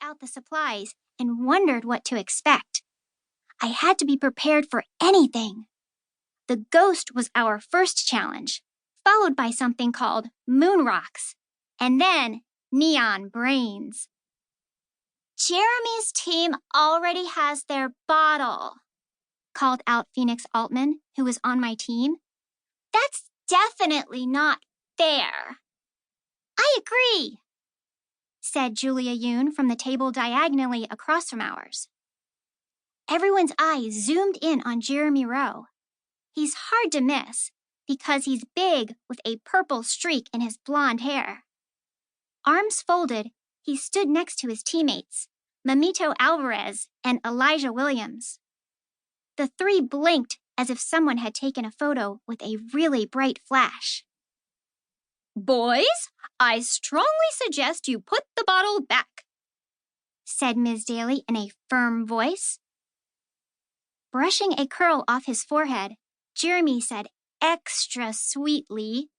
out the supplies and wondered what to expect. I had to be prepared for anything. The ghost was our first challenge, followed by something called moon rocks, and then neon brains. Jeremy's team already has their bottle, called out Phoenix Altman, who was on my team. That's definitely not fair. I agree, said Julia Yoon from the table diagonally across from ours. Everyone's eyes zoomed in on Jeremy Rowe. He's hard to miss because he's big with a purple streak in his blonde hair. Arms folded, he stood next to his teammates, Mamito Alvarez and Elijah Williams. The three blinked as if someone had taken a photo with a really bright flash. Boys, I strongly suggest you put the bottle back, said Ms. Daly in a firm voice. Brushing a curl off his forehead, Jeremy said extra sweetly,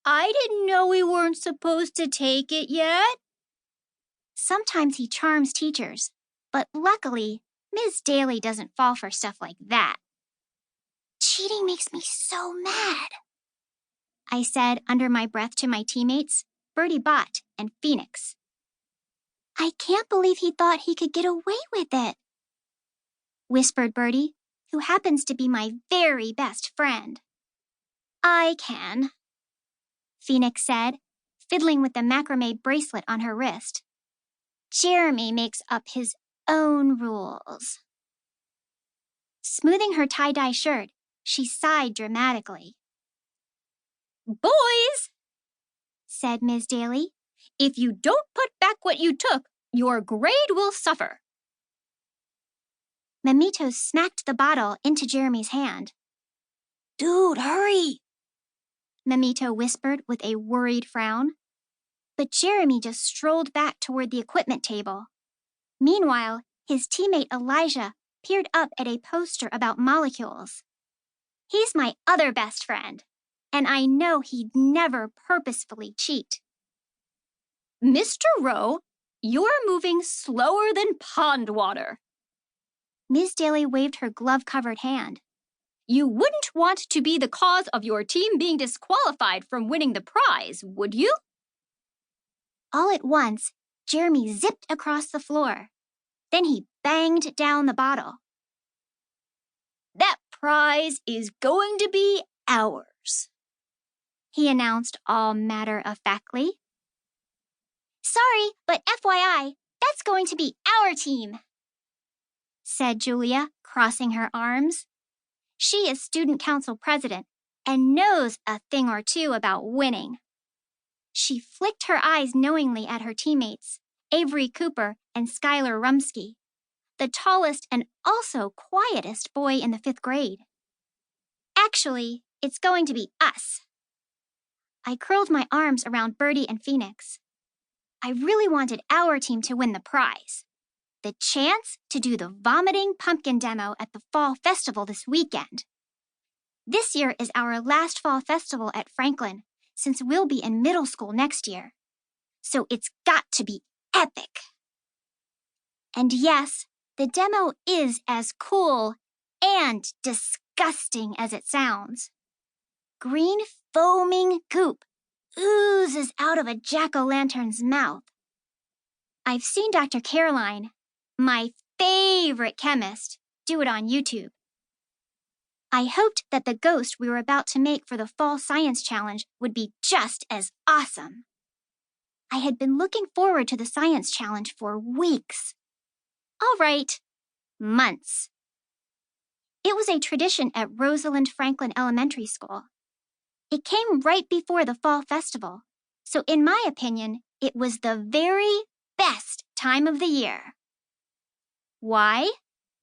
I didn't know we weren't supposed to take it yet. Sometimes he charms teachers, but luckily, Ms. Daly doesn't fall for stuff like that. Cheating makes me so mad, I said under my breath to my teammates, Bertie Bott and Phoenix. I can't believe he thought he could get away with it, whispered Bertie, who happens to be my very best friend. I can, Phoenix said, fiddling with the macrame bracelet on her wrist. Jeremy makes up his own rules. Smoothing her tie-dye shirt, she sighed dramatically. Boys, said Ms. Daly, if you don't put back what you took, your grade will suffer. Mamito smacked the bottle into Jeremy's hand. Dude, hurry, Mamito whispered with a worried frown. But Jeremy just strolled back toward the equipment table. Meanwhile, his teammate Elijah peered up at a poster about molecules. He's my other best friend, and I know he'd never purposefully cheat. Mr. Rowe, you're moving slower than pond water. Ms. Daly waved her glove-covered hand. You wouldn't want to be the cause of your team being disqualified from winning the prize, would you? All at once, Jeremy zipped across the floor. Then he banged down the bottle. That prize is going to be ours, he announced all matter-of-factly. Sorry, but FYI, that's going to be our team, said Julia, crossing her arms. She is student council president and knows a thing or two about winning. She flicked her eyes knowingly at her teammates, Avery Cooper and Skylar Rumsky, the tallest and also quietest boy in the 5th grade. Actually, it's going to be us. I curled my arms around Bertie and Phoenix. I really wanted our team to win the prize. The chance to do the vomiting pumpkin demo at the fall festival this weekend. This year is our last fall festival at Franklin, since we'll be in middle school next year. So it's got to be epic. And yes, the demo is as cool and disgusting as it sounds. Green foaming goop oozes out of a jack-o'-lantern's mouth. I've seen Dr. Caroline, my favorite chemist, do it on YouTube. I hoped that the ghost we were about to make for the Fall Science Challenge would be just as awesome. I had been looking forward to the Science Challenge for weeks. All right, months. It was a tradition at Rosalind Franklin Elementary School. It came right before the Fall Festival, so in my opinion, it was the very best time of the year. Why?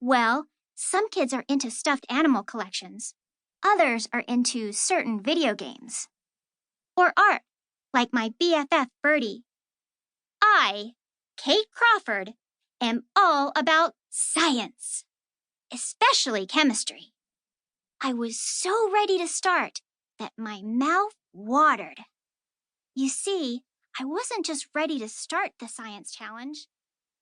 Well, some kids are into stuffed animal collections. Others are into certain video games. Or art, like my BFF Bertie. I, Kate Crawford, am all about science, especially chemistry. I was so ready to start that my mouth watered. You see, I wasn't just ready to start the science challenge.